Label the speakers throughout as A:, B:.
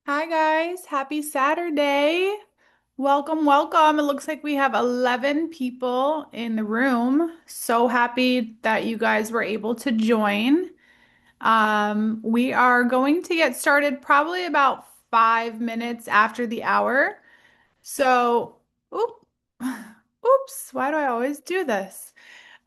A: Hi guys, happy Saturday. Welcome, welcome. It looks like we have 11 people in the room. So happy that you guys were able to join. We are going to get started probably about 5 minutes after the hour. So, oop, oops, why do I always do this?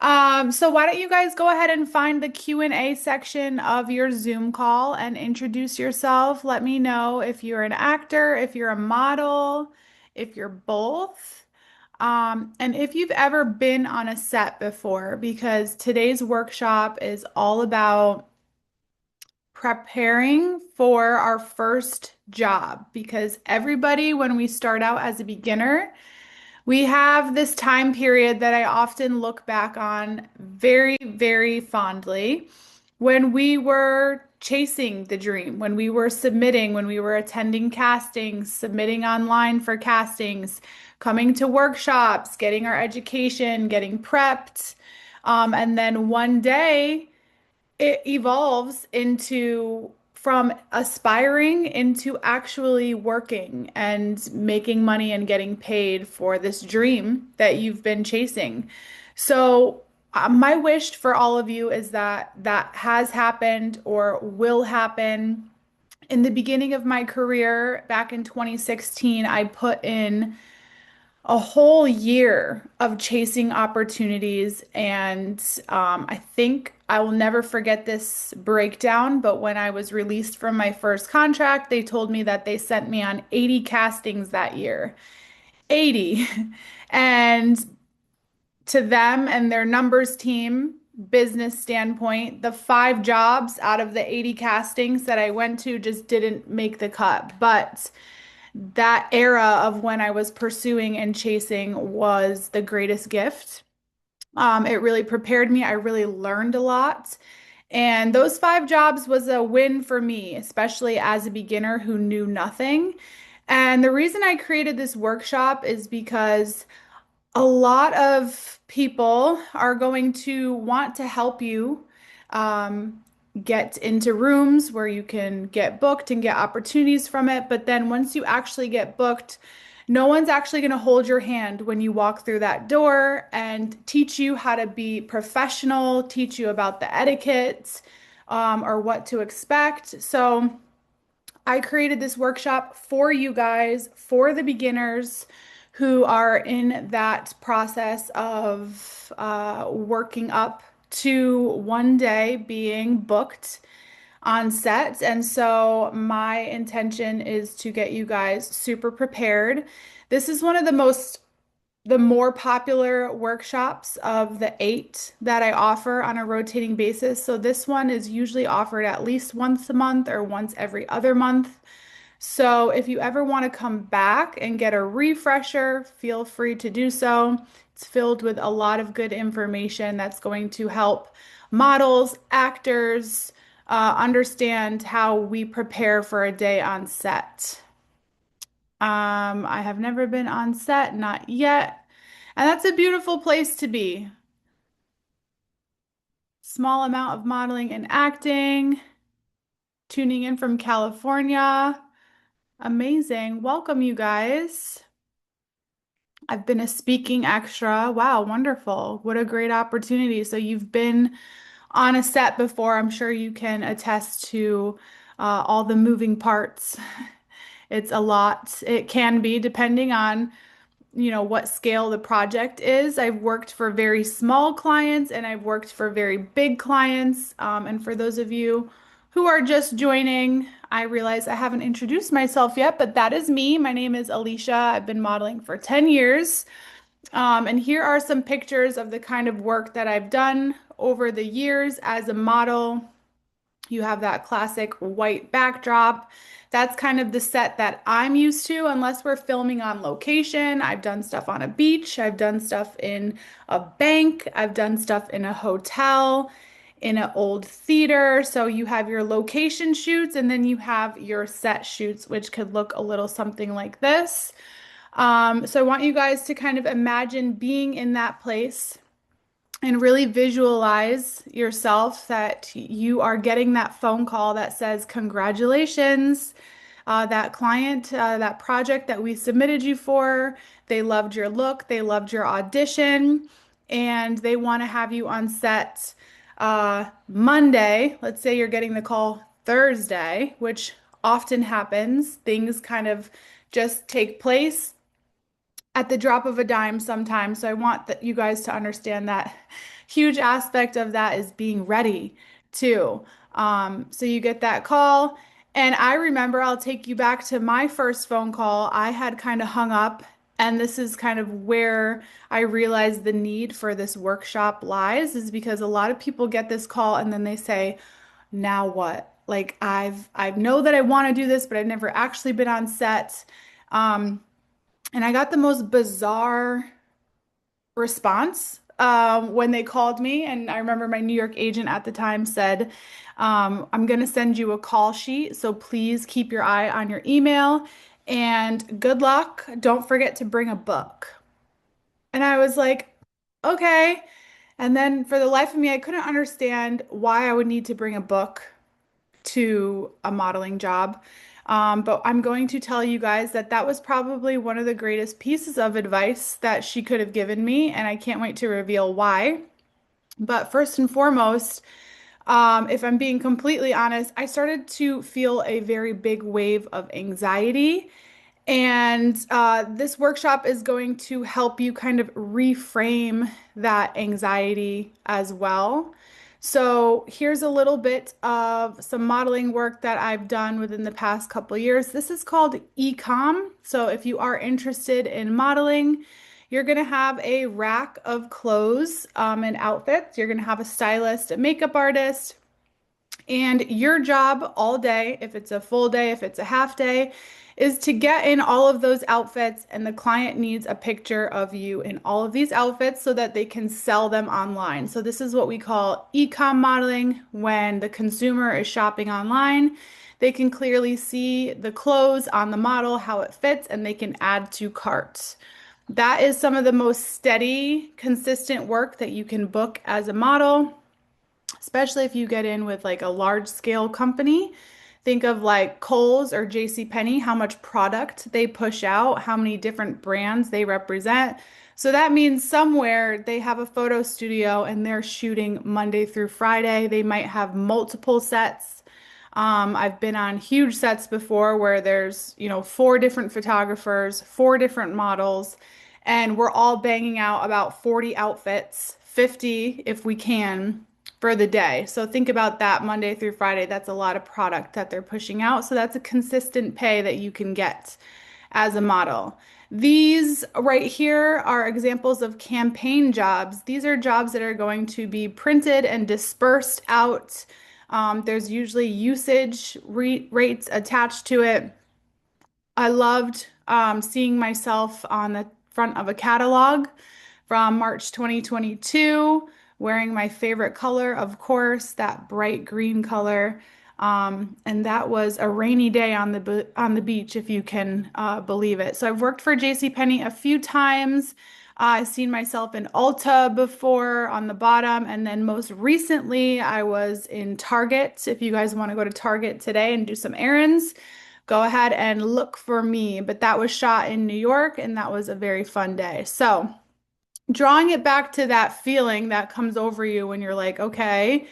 A: So why don't you guys go ahead and find the Q&A section of your Zoom call and introduce yourself. Let me know if you're an actor, if you're a model, if you're both, and if you've ever been on a set before, because today's workshop is all about preparing for our first job. Because everybody, when we start out as a beginner, we have this time period that I often look back on very, very fondly when we were chasing the dream, when we were submitting, when we were attending castings, submitting online for castings, coming to workshops, getting our education, getting prepped. And then one day, it evolves into from aspiring into actually working and making money and getting paid for this dream that you've been chasing. So, my wish for all of you is that that has happened or will happen. In the beginning of my career, back in 2016, I put in a whole year of chasing opportunities. And I think I will never forget this breakdown. But when I was released from my first contract, they told me that they sent me on 80 castings that year. 80. And to them and their numbers team, business standpoint, the 5 jobs out of the 80 castings that I went to just didn't make the cut. But that era of when I was pursuing and chasing was the greatest gift. It really prepared me. I really learned a lot. And those 5 jobs was a win for me, especially as a beginner who knew nothing. And the reason I created this workshop is because a lot of people are going to want to help you um, get into rooms where you can get booked and get opportunities from it. But then once you actually get booked, no one's actually going to hold your hand when you walk through that door and teach you how to be professional, teach you about the etiquette, or what to expect. So I created this workshop for you guys, for the beginners who are in that process of working up to one day being booked on set. And so my intention is to get you guys super prepared. This is one of the more popular workshops of the 8 that I offer on a rotating basis. So this one is usually offered at least once a month or once every other month. So if you ever want to come back and get a refresher, feel free to do so. It's filled with a lot of good information that's going to help models, actors, understand how we prepare for a day on set. I have never been on set, not yet. And that's a beautiful place to be. Small amount of modeling and acting, tuning in from California. Amazing. Welcome, you guys. I've been a speaking extra. Wow, wonderful. What a great opportunity. So you've been on a set before. I'm sure you can attest to all the moving parts. It's a lot. It can be depending on what scale the project is. I've worked for very small clients and I've worked for very big clients. And for those of you who are just joining, I realize I haven't introduced myself yet, but that is me. My name is Alecia. I've been modeling for 10 years. And here are some pictures of the kind of work that I've done over the years as a model. You have that classic white backdrop. That's kind of the set that I'm used to, unless we're filming on location. I've done stuff on a beach. I've done stuff in a bank. I've done stuff in a hotel, in an old theater. So you have your location shoots and then you have your set shoots, which could look a little something like this. So I want you guys to kind of imagine being in that place and really visualize yourself that you are getting that phone call that says, congratulations. that client, that project that we submitted you for. They loved your look, they loved your audition, and they want to have you on set Monday. Let's say you're getting the call Thursday, which often happens. Things kind of just take place at the drop of a dime sometimes. So I want that you guys to understand that huge aspect of that is being ready too. So you get that call, and I remember I'll take you back to my first phone call. I had kind of hung up, and this is kind of where I realized the need for this workshop lies, is because a lot of people get this call and then they say, now what? Like I know that I want to do this, but I've never actually been on set. Um, and I got the most bizarre response when they called me. And I remember my New York agent at the time said, I'm going to send you a call sheet. So please keep your eye on your email and good luck. Don't forget to bring a book. And I was like, okay. And then for the life of me, I couldn't understand why I would need to bring a book to a modeling job. But I'm going to tell you guys that that was probably one of the greatest pieces of advice that she could have given me, and I can't wait to reveal why. But first and foremost, if I'm being completely honest, I started to feel a very big wave of anxiety. And this workshop is going to help you kind of reframe that anxiety as well. So here's a little bit of some modeling work that I've done within the past couple years. This is called e-com. So if you are interested in modeling, you're going to have a rack of clothes and outfits. You're going to have a stylist, a makeup artist, and your job all day, if it's a full day, if it's a half day, is to get in all of those outfits, and the client needs a picture of you in all of these outfits so that they can sell them online. So this is what we call e-com modeling. When the consumer is shopping online, they can clearly see the clothes on the model, how it fits, and they can add to carts. That is some of the most steady, consistent work that you can book as a model, especially if you get in with like a large scale company. Think of like Kohl's or J.C. Penney, how much product they push out, how many different brands they represent. So that means somewhere they have a photo studio and they're shooting Monday through Friday. They might have multiple sets. I've been on huge sets before where there's, four different photographers, four different models, and we're all banging out about 40 outfits, 50 if we can, for the day. So think about that Monday through Friday. That's a lot of product that they're pushing out. So that's a consistent pay that you can get as a model. These right here are examples of campaign jobs. These are jobs that are going to be printed and dispersed out. There's usually usage rates attached to it. I loved seeing myself on the front of a catalog from March 2022, wearing my favorite color, of course, that bright green color. And that was a rainy day on the beach, if you can believe it. So I've worked for JCPenney a few times. I've seen myself in Ulta before on the bottom, and then most recently I was in Target. If you guys want to go to Target today and do some errands, go ahead and look for me. But that was shot in New York, and that was a very fun day. So drawing it back to that feeling that comes over you when you're like, okay,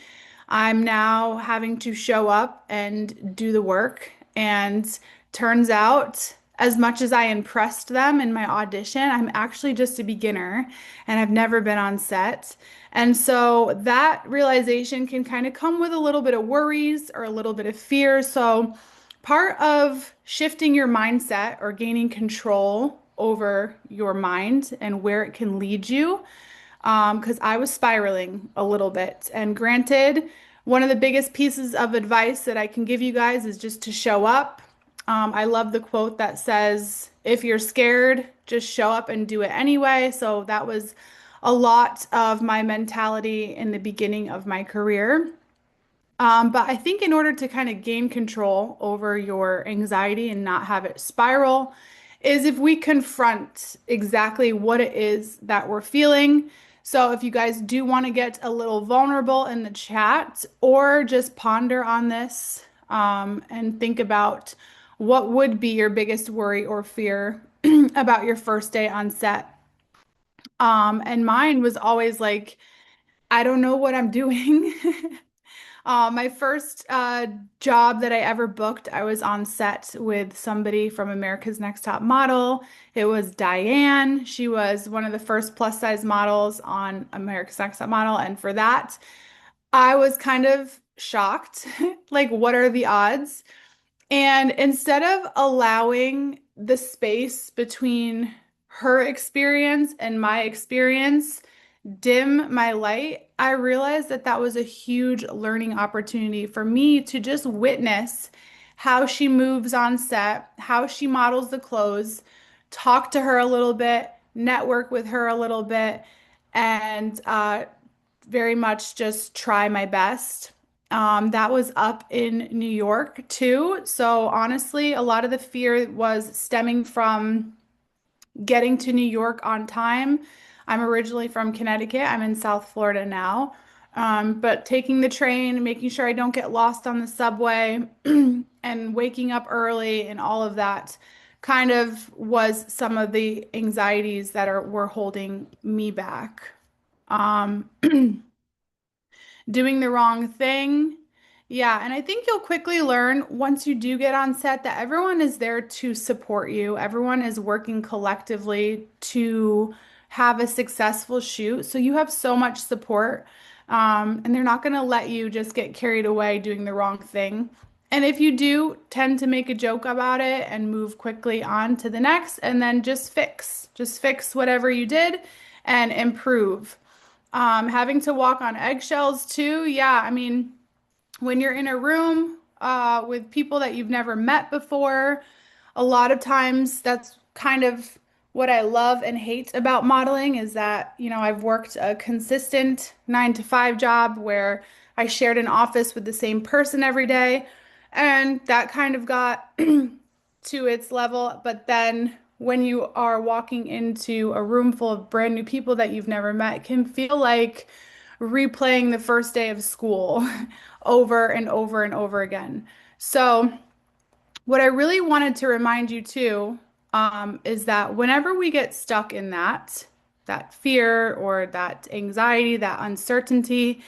A: I'm now having to show up and do the work. And turns out, as much as I impressed them in my audition, I'm actually just a beginner and I've never been on set. And so that realization can kind of come with a little bit of worries or a little bit of fear. So part of shifting your mindset or gaining control over your mind and where it can lead you, because I was spiraling a little bit. And granted, one of the biggest pieces of advice that I can give you guys is just to show up. I love the quote that says, if you're scared, just show up and do it anyway. So that was a lot of my mentality in the beginning of my career. But I think in order to kind of gain control over your anxiety and not have it spiral, is if we confront exactly what it is that we're feeling. So if you guys do want to get a little vulnerable in the chat or just ponder on this and think about what would be your biggest worry or fear about your first day on set? And mine was always like, I don't know what I'm doing. My first job that I ever booked, I was on set with somebody from America's Next Top Model. It was Diane. She was one of the first plus size models on America's Next Top Model. And for that, I was kind of shocked. Like, what are the odds? And instead of allowing the space between her experience and my experience dim my light, I realized that that was a huge learning opportunity for me to just witness how she moves on set, how she models the clothes, talk to her a little bit, network with her a little bit, and very much just try my best. That was up in New York too. So honestly, a lot of the fear was stemming from getting to New York on time. I'm originally from Connecticut. I'm in South Florida now. But taking the train, making sure I don't get lost on the subway, and waking up early and all of that kind of was some of the anxieties that were holding me back. Um, Doing the wrong thing. Yeah, and I think you'll quickly learn once you do get on set that everyone is there to support you. Everyone is working collectively to have a successful shoot. So you have so much support, and they're not going to let you just get carried away doing the wrong thing. And if you do, tend to make a joke about it and move quickly on to the next, and then just fix whatever you did and improve. Having to walk on eggshells too. Yeah, I mean, when you're in a room with people that you've never met before, a lot of times that's kind of what I love and hate about modeling is that, I've worked a consistent 9 to 5 job where I shared an office with the same person every day, and that kind of got to its level. But then when you are walking into a room full of brand new people that you've never met, it can feel like replaying the first day of school over and over and over again. So, what I really wanted to remind you too, is that whenever we get stuck in that fear or that anxiety, that uncertainty,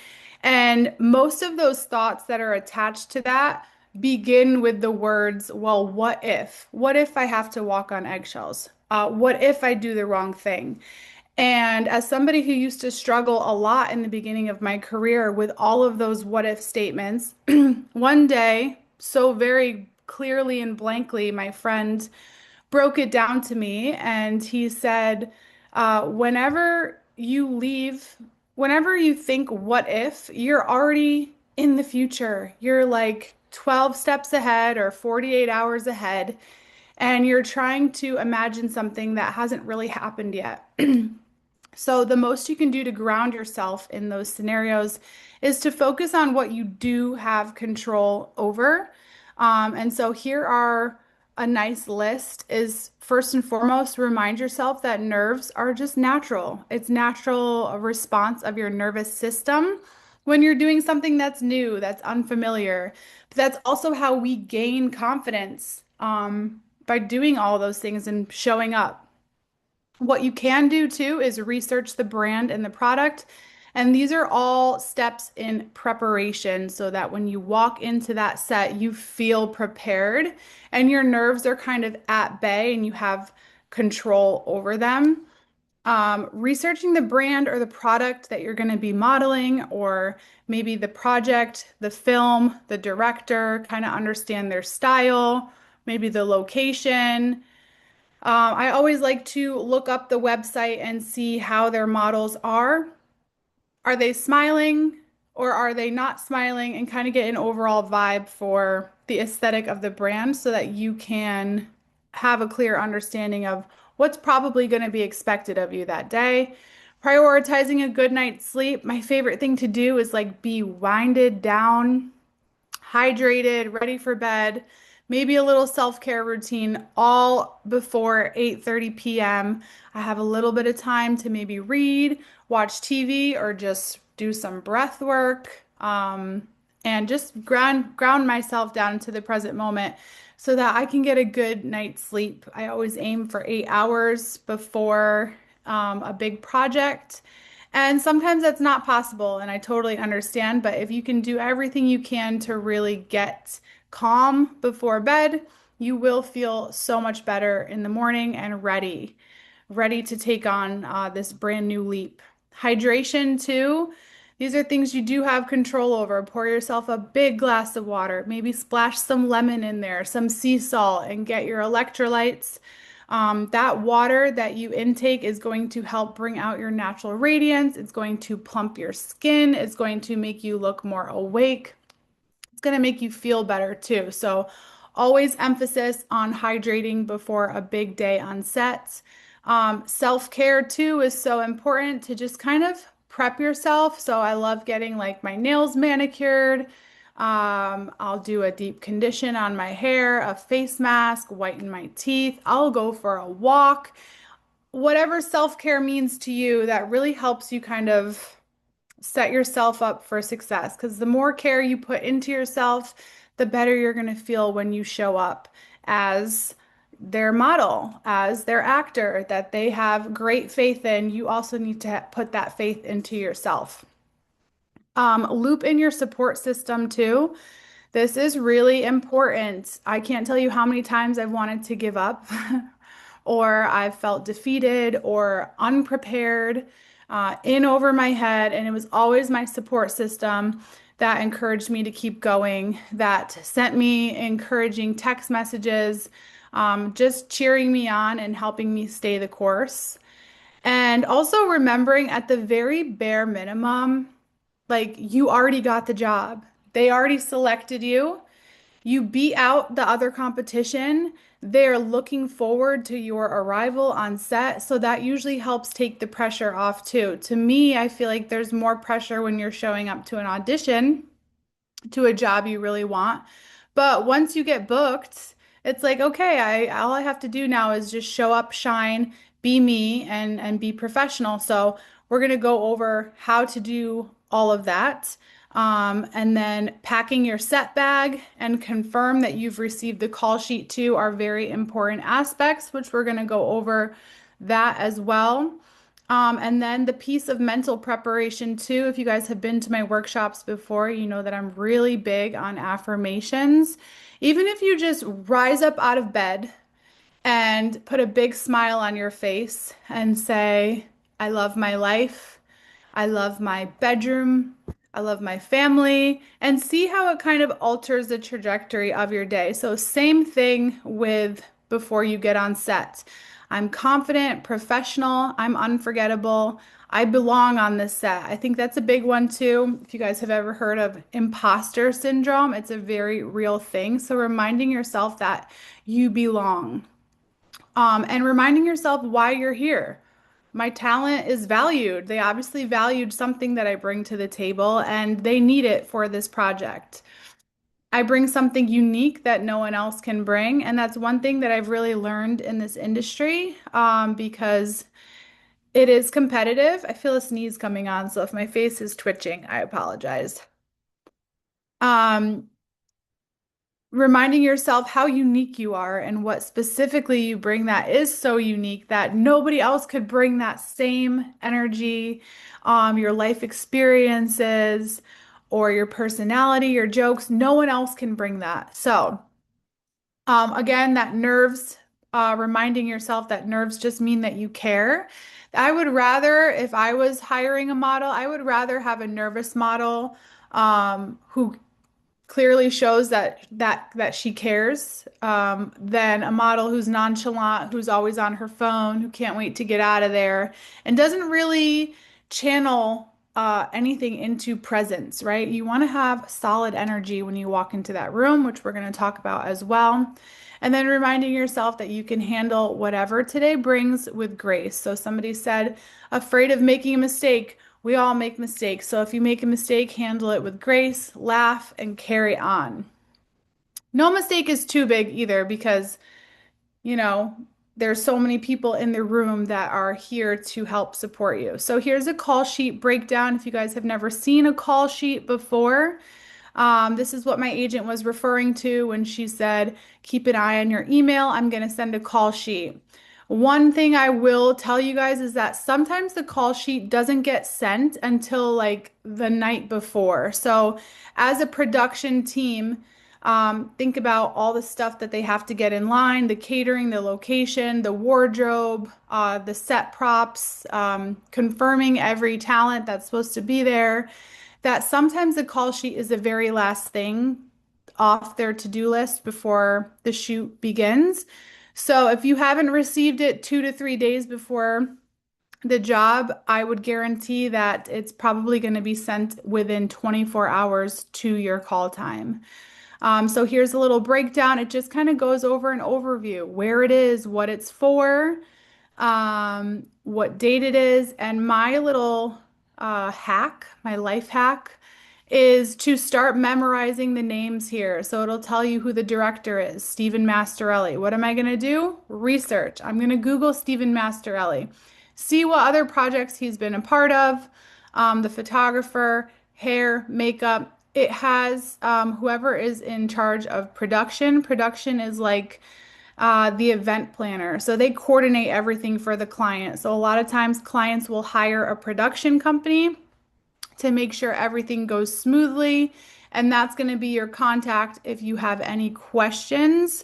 A: and most of those thoughts that are attached to that begin with the words, well, what if? What if I have to walk on eggshells? What if I do the wrong thing? And as somebody who used to struggle a lot in the beginning of my career with all of those what if statements, one day, so very clearly and blankly, my friend broke it down to me and he said, whenever you think what if, you're already in the future. You're like 12 steps ahead or 48 hours ahead, and you're trying to imagine something that hasn't really happened yet. So, the most you can do to ground yourself in those scenarios is to focus on what you do have control over. And so, here are a nice list is first and foremost, remind yourself that nerves are just natural. It's natural a response of your nervous system when you're doing something that's new, that's unfamiliar. But that's also how we gain confidence, by doing all those things and showing up. What you can do too is research the brand and the product. And these are all steps in preparation so that when you walk into that set, you feel prepared and your nerves are kind of at bay and you have control over them. Researching the brand or the product that you're going to be modeling, or maybe the project, the film, the director, kind of understand their style, maybe the location. I always like to look up the website and see how their models are. Are they smiling or are they not smiling? And kind of get an overall vibe for the aesthetic of the brand so that you can have a clear understanding of what's probably going to be expected of you that day. Prioritizing a good night's sleep. My favorite thing to do is like be winded down, hydrated, ready for bed, maybe a little self-care routine all before 8:30 p.m. I have a little bit of time to maybe read, watch TV, or just do some breath work, and just ground myself down into the present moment so that I can get a good night's sleep. I always aim for 8 hours before a big project. And sometimes that's not possible, and I totally understand. But if you can do everything you can to really get calm before bed, you will feel so much better in the morning and ready to take on this brand new leap. Hydration, too. These are things you do have control over. Pour yourself a big glass of water, maybe splash some lemon in there, some sea salt, and get your electrolytes. That water that you intake is going to help bring out your natural radiance. It's going to plump your skin. It's going to make you look more awake. It's going to make you feel better too. So, always emphasis on hydrating before a big day on set. Self-care too is so important to just kind of prep yourself. So, I love getting like my nails manicured. I'll do a deep condition on my hair, a face mask, whiten my teeth. I'll go for a walk. Whatever self-care means to you, that really helps you kind of set yourself up for success because the more care you put into yourself, the better you're going to feel when you show up as their model, as their actor that they have great faith in. You also need to put that faith into yourself. Loop in your support system too. This is really important. I can't tell you how many times I've wanted to give up or I've felt defeated or unprepared, in over my head. And it was always my support system that encouraged me to keep going, that sent me encouraging text messages, just cheering me on and helping me stay the course. And also remembering at the very bare minimum, like you already got the job. They already selected you. You beat out the other competition. They're looking forward to your arrival on set. So that usually helps take the pressure off too. To me, I feel like there's more pressure when you're showing up to an audition to a job you really want. But once you get booked, it's like, okay, all I have to do now is just show up, shine, be me, and be professional. So we're gonna go over how to do all of that. And then packing your set bag and confirm that you've received the call sheet too are very important aspects, which we're gonna go over that as well. And then the piece of mental preparation too. If you guys have been to my workshops before, you know that I'm really big on affirmations. Even if you just rise up out of bed and put a big smile on your face and say, I love my life. I love my bedroom. I love my family, and see how it kind of alters the trajectory of your day. So, same thing with before you get on set. I'm confident, professional, I'm unforgettable. I belong on this set. I think that's a big one too. If you guys have ever heard of imposter syndrome, it's a very real thing. So, reminding yourself that you belong, and reminding yourself why you're here. My talent is valued. They obviously valued something that I bring to the table and they need it for this project. I bring something unique that no one else can bring. And that's one thing that I've really learned in this industry, because it is competitive. I feel a sneeze coming on, so if my face is twitching, I apologize. Um, Reminding yourself how unique you are and what specifically you bring that is so unique that nobody else could bring that same energy, your life experiences, or your personality, your jokes. No one else can bring that. So, again, that nerves, reminding yourself that nerves just mean that you care. I would rather, if I was hiring a model, I would rather have a nervous model, who clearly shows that she cares, than a model who's nonchalant, who's always on her phone, who can't wait to get out of there, and doesn't really channel anything into presence, right? You want to have solid energy when you walk into that room, which we're going to talk about as well. And then reminding yourself that you can handle whatever today brings with grace. So somebody said, afraid of making a mistake. We all make mistakes. So if you make a mistake, handle it with grace, laugh, and carry on. No mistake is too big either because, you know, there's so many people in the room that are here to help support you. So here's a call sheet breakdown. If you guys have never seen a call sheet before, This is what my agent was referring to when she said, keep an eye on your email. I'm going to send a call sheet. One thing I will tell you guys is that sometimes the call sheet doesn't get sent until like the night before. So, as a production team, think about all the stuff that they have to get in line, the catering, the location, the wardrobe, the set props, confirming every talent that's supposed to be there. That sometimes the call sheet is the very last thing off their to-do list before the shoot begins. So if you haven't received it 2 to 3 days before the job, I would guarantee that it's probably going to be sent within 24 hours to your call time. So here's a little breakdown. It just kind of goes over an overview, where it is, what it's for, what date it is, and my little hack, my life hack, is to start memorizing the names here. So it'll tell you who the director is, Stephen Mastorelli. What am I going to do? Research. I'm going to Google Stephen Mastorelli, see what other projects he's been a part of, the photographer, hair, makeup. It has whoever is in charge of production. Production is like the event planner. So they coordinate everything for the client. So a lot of times clients will hire a production company to make sure everything goes smoothly. And that's going to be your contact if you have any questions.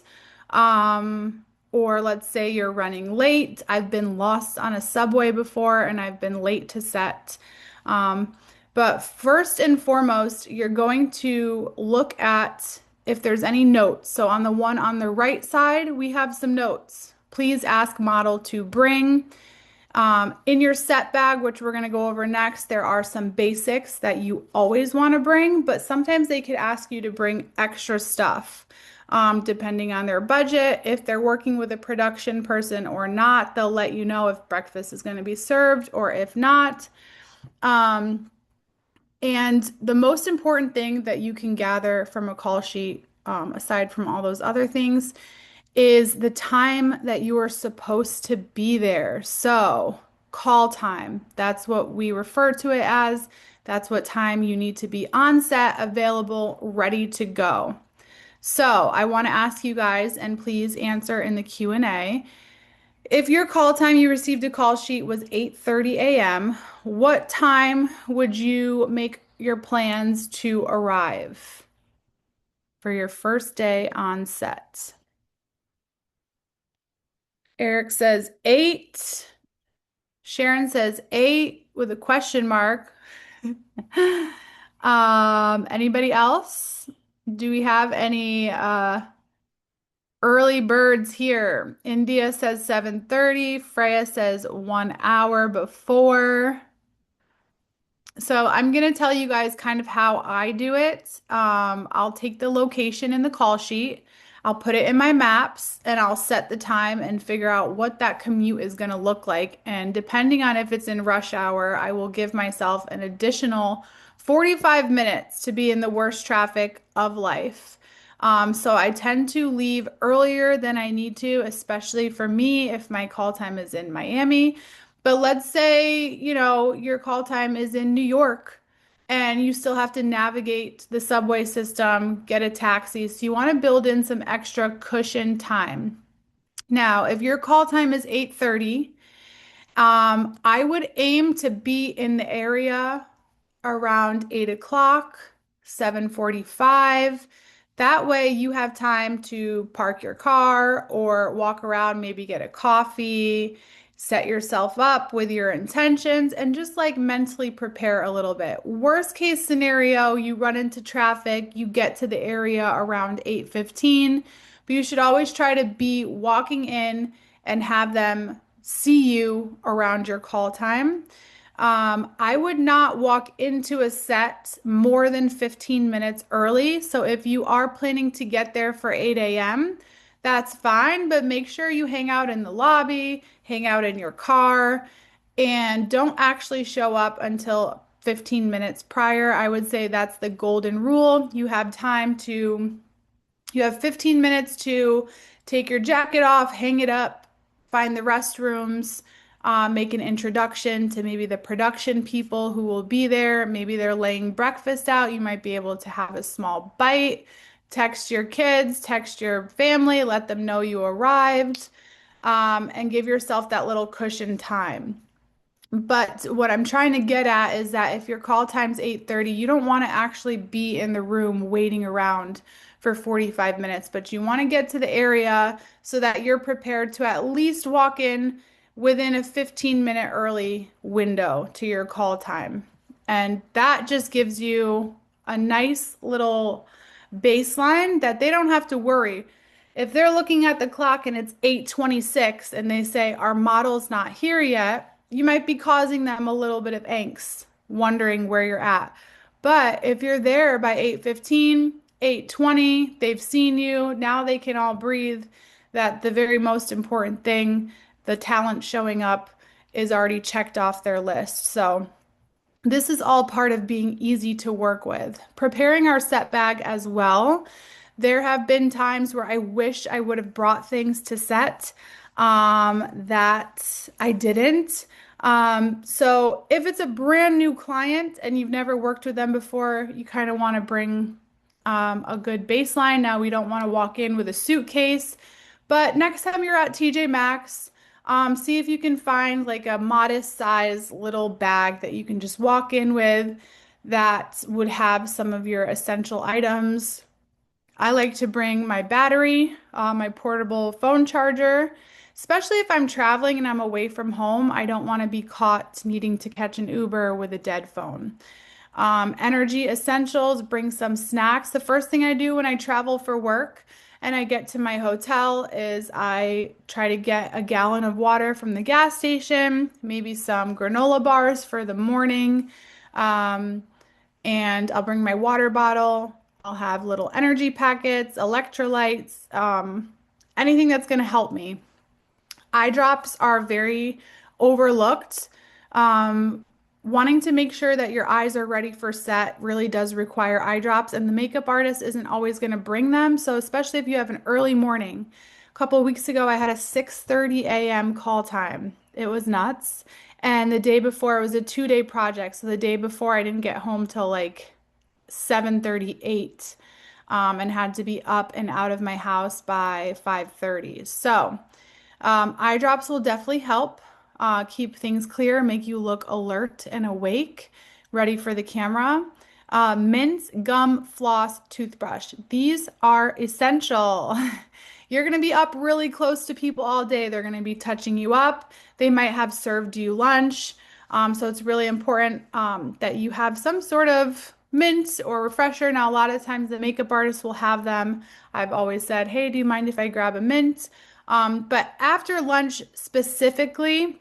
A: Or let's say you're running late. I've been lost on a subway before and I've been late to set. But first and foremost, you're going to look at if there's any notes. So on the one on the right side, we have some notes. Please ask model to bring. In your set bag, which we're going to go over next, there are some basics that you always want to bring, but sometimes they could ask you to bring extra stuff. Depending on their budget, if they're working with a production person or not, they'll let you know if breakfast is going to be served or if not. And the most important thing that you can gather from a call sheet, aside from all those other things, is the time that you are supposed to be there. So, call time, that's what we refer to it as. That's what time you need to be on set, available, ready to go. So, I want to ask you guys, and please answer in the Q&A. If your call time you received a call sheet was 8:30 a.m., what time would you make your plans to arrive for your first day on set? Eric says 8. Sharon says 8 with a question mark. Anybody else? Do we have any early birds here? India says 7:30. Freya says 1 hour before. So I'm going to tell you guys kind of how I do it. I'll take the location in the call sheet. I'll put it in my maps and I'll set the time and figure out what that commute is going to look like. And depending on if it's in rush hour, I will give myself an additional 45 minutes to be in the worst traffic of life. So I tend to leave earlier than I need to, especially for me if my call time is in Miami. But let's say, your call time is in New York and you still have to navigate the subway system, get a taxi. So you want to build in some extra cushion time. Now, if your call time is 8:30, I would aim to be in the area around 8 o'clock, 7:45. That way you have time to park your car or walk around, maybe get a coffee, set yourself up with your intentions, and just like mentally prepare a little bit. Worst case scenario, you run into traffic, you get to the area around 8:15, but you should always try to be walking in and have them see you around your call time. I would not walk into a set more than 15 minutes early. So if you are planning to get there for 8 a.m., that's fine, but make sure you hang out in the lobby, hang out in your car, and don't actually show up until 15 minutes prior. I would say that's the golden rule. You have 15 minutes to take your jacket off, hang it up, find the restrooms, make an introduction to maybe the production people who will be there. Maybe they're laying breakfast out. You might be able to have a small bite, text your kids, text your family, let them know you arrived, and give yourself that little cushion time. But what I'm trying to get at is that if your call time's 8:30, you don't want to actually be in the room waiting around for 45 minutes, but you want to get to the area so that you're prepared to at least walk in within a 15-minute early window to your call time. And that just gives you a nice little baseline that they don't have to worry. If they're looking at the clock and it's 8:26 and they say our model's not here yet, you might be causing them a little bit of angst, wondering where you're at. But if you're there by 8:15, 8:20, they've seen you, now they can all breathe that the very most important thing, the talent showing up, is already checked off their list. So this is all part of being easy to work with. Preparing our set bag as well. There have been times where I wish I would have brought things to set that I didn't. So if it's a brand new client and you've never worked with them before, you kind of want to bring a good baseline. Now, we don't want to walk in with a suitcase, but next time you're at TJ Maxx, see if you can find like a modest size little bag that you can just walk in with that would have some of your essential items. I like to bring my battery, my portable phone charger, especially if I'm traveling and I'm away from home. I don't want to be caught needing to catch an Uber with a dead phone. Energy essentials, bring some snacks. The first thing I do when I travel for work and I get to my hotel is I try to get a gallon of water from the gas station, maybe some granola bars for the morning, and I'll bring my water bottle. I'll have little energy packets, electrolytes, anything that's going to help me. Eye drops are very overlooked. Wanting to make sure that your eyes are ready for set really does require eye drops, and the makeup artist isn't always going to bring them. So especially if you have an early morning. A couple of weeks ago, I had a 6:30 a.m. call time. It was nuts. And the day before, it was a 2-day project. So the day before, I didn't get home till like 7:38, and had to be up and out of my house by 5:30. So eye drops will definitely help keep things clear, make you look alert and awake, ready for the camera. Mints, gum, floss, toothbrush. These are essential. You're going to be up really close to people all day. They're going to be touching you up. They might have served you lunch. So it's really important that you have some sort of mint or refresher. Now, a lot of times the makeup artists will have them. I've always said, hey, do you mind if I grab a mint? But after lunch specifically,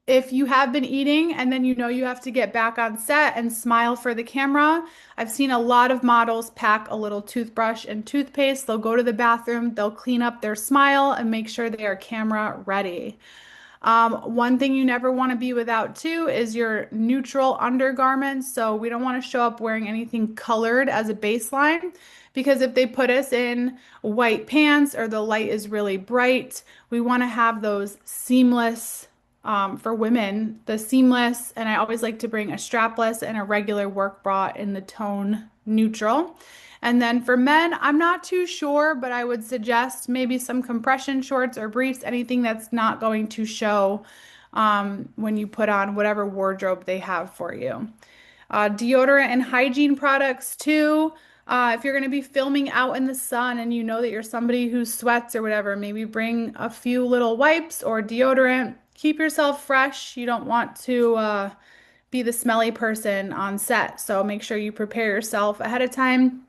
A: if you have been eating and then you know you have to get back on set and smile for the camera, I've seen a lot of models pack a little toothbrush and toothpaste. They'll go to the bathroom, they'll clean up their smile and make sure they are camera ready. One thing you never want to be without too is your neutral undergarments. So we don't want to show up wearing anything colored as a baseline, because if they put us in white pants or the light is really bright, we want to have those seamless, for women, the seamless, and I always like to bring a strapless and a regular work bra in the tone neutral. And then for men, I'm not too sure, but I would suggest maybe some compression shorts or briefs, anything that's not going to show when you put on whatever wardrobe they have for you. Deodorant and hygiene products too. If you're going to be filming out in the sun and you know that you're somebody who sweats or whatever, maybe bring a few little wipes or deodorant. Keep yourself fresh. You don't want to be the smelly person on set, so make sure you prepare yourself ahead of time.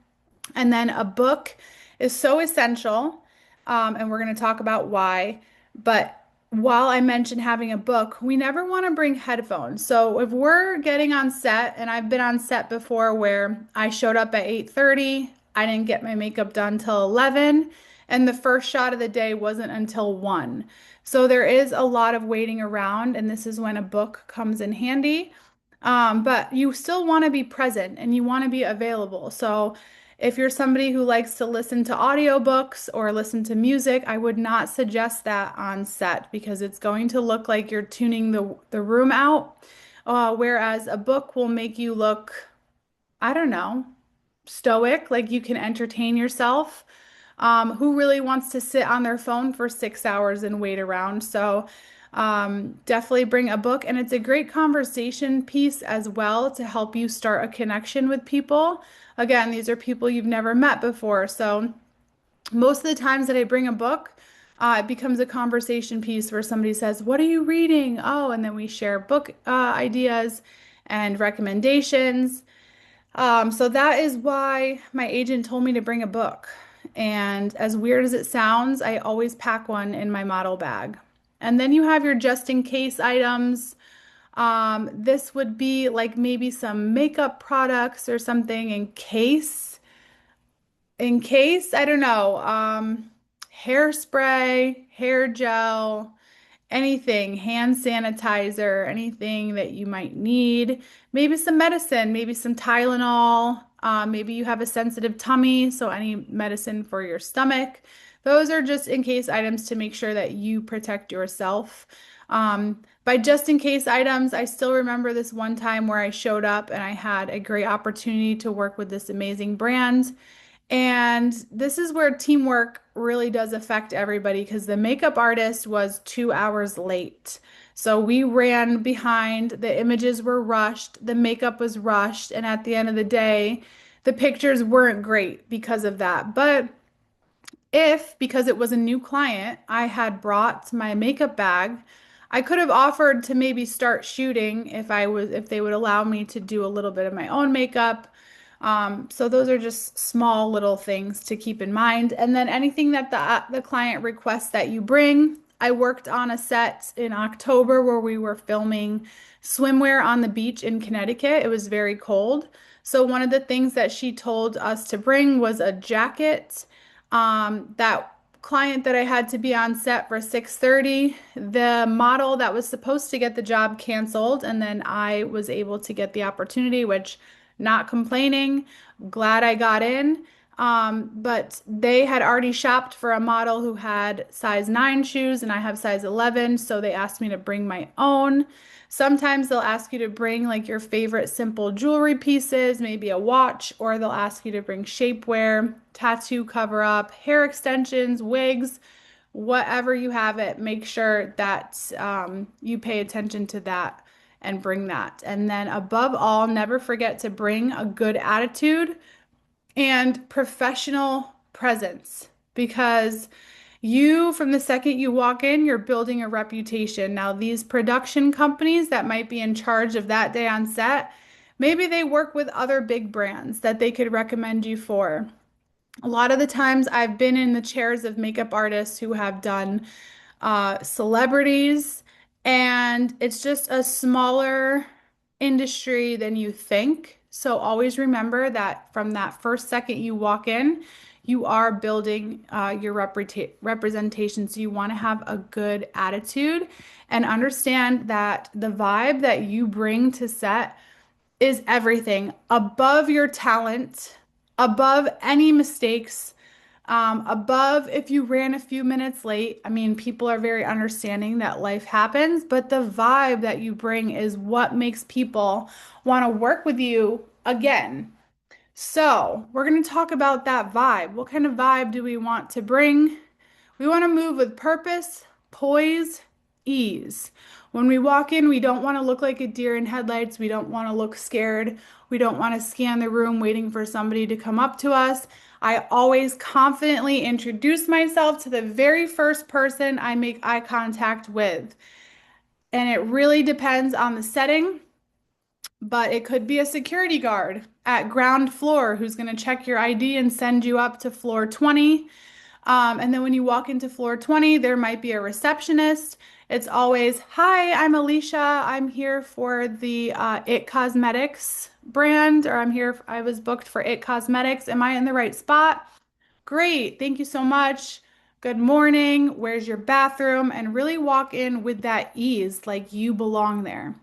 A: And then a book is so essential, and we're going to talk about why. But while I mentioned having a book, we never want to bring headphones. So if we're getting on set, and I've been on set before where I showed up at 8:30, I didn't get my makeup done till 11, and the first shot of the day wasn't until 1. So there is a lot of waiting around, and this is when a book comes in handy. But you still want to be present and you want to be available. So If you're somebody who likes to listen to audiobooks or listen to music, I would not suggest that on set because it's going to look like you're tuning the room out. Whereas a book will make you look, I don't know, stoic, like you can entertain yourself. Who really wants to sit on their phone for 6 hours and wait around? So, definitely bring a book, and it's a great conversation piece as well to help you start a connection with people. Again, these are people you've never met before. So, most of the times that I bring a book, it becomes a conversation piece where somebody says, "What are you reading?" Oh, and then we share book ideas and recommendations. So that is why my agent told me to bring a book. And as weird as it sounds, I always pack one in my model bag. And then you have your just in case items. This would be like maybe some makeup products or something I don't know, hairspray, hair gel, anything, hand sanitizer, anything that you might need. Maybe some medicine, maybe some Tylenol. Maybe you have a sensitive tummy, so any medicine for your stomach. Those are just in case items to make sure that you protect yourself. By just in case items, I still remember this one time where I showed up and I had a great opportunity to work with this amazing brand. And this is where teamwork really does affect everybody because the makeup artist was 2 hours late. So we ran behind, the images were rushed, the makeup was rushed, and at the end of the day, the pictures weren't great because of that. But if, because it was a new client, I had brought my makeup bag, I could have offered to maybe start shooting if they would allow me to do a little bit of my own makeup. So those are just small little things to keep in mind. And then anything that the client requests that you bring. I worked on a set in October where we were filming swimwear on the beach in Connecticut. It was very cold. So one of the things that she told us to bring was a jacket. That client that I had to be on set for 6:30, the model that was supposed to get the job canceled, and then I was able to get the opportunity, which not complaining, glad I got in. But they had already shopped for a model who had size 9 shoes, and I have size 11, so they asked me to bring my own. Sometimes they'll ask you to bring like your favorite simple jewelry pieces, maybe a watch, or they'll ask you to bring shapewear, tattoo cover up, hair extensions, wigs, whatever you have it. Make sure that you pay attention to that and bring that. And then above all, never forget to bring a good attitude and professional presence because you, from the second you walk in, you're building a reputation. Now, these production companies that might be in charge of that day on set, maybe they work with other big brands that they could recommend you for. A lot of the times, I've been in the chairs of makeup artists who have done celebrities, and it's just a smaller industry than you think. So always remember that from that first second you walk in, you are building your representation. So you want to have a good attitude and understand that the vibe that you bring to set is everything above your talent, above any mistakes, above if you ran a few minutes late. I mean, people are very understanding that life happens, but the vibe that you bring is what makes people want to work with you again. So, we're going to talk about that vibe. What kind of vibe do we want to bring? We want to move with purpose, poise, ease. When we walk in, we don't want to look like a deer in headlights. We don't want to look scared. We don't want to scan the room waiting for somebody to come up to us. I always confidently introduce myself to the very first person I make eye contact with. And it really depends on the setting, but it could be a security guard at ground floor who's going to check your ID and send you up to floor 20. And then when you walk into floor 20, there might be a receptionist. It's always, "Hi, I'm Alecia. I'm here for the It Cosmetics brand," or I was booked for It Cosmetics. Am I in the right spot? Great. Thank you so much. Good morning. Where's your bathroom? And really walk in with that ease, like you belong there.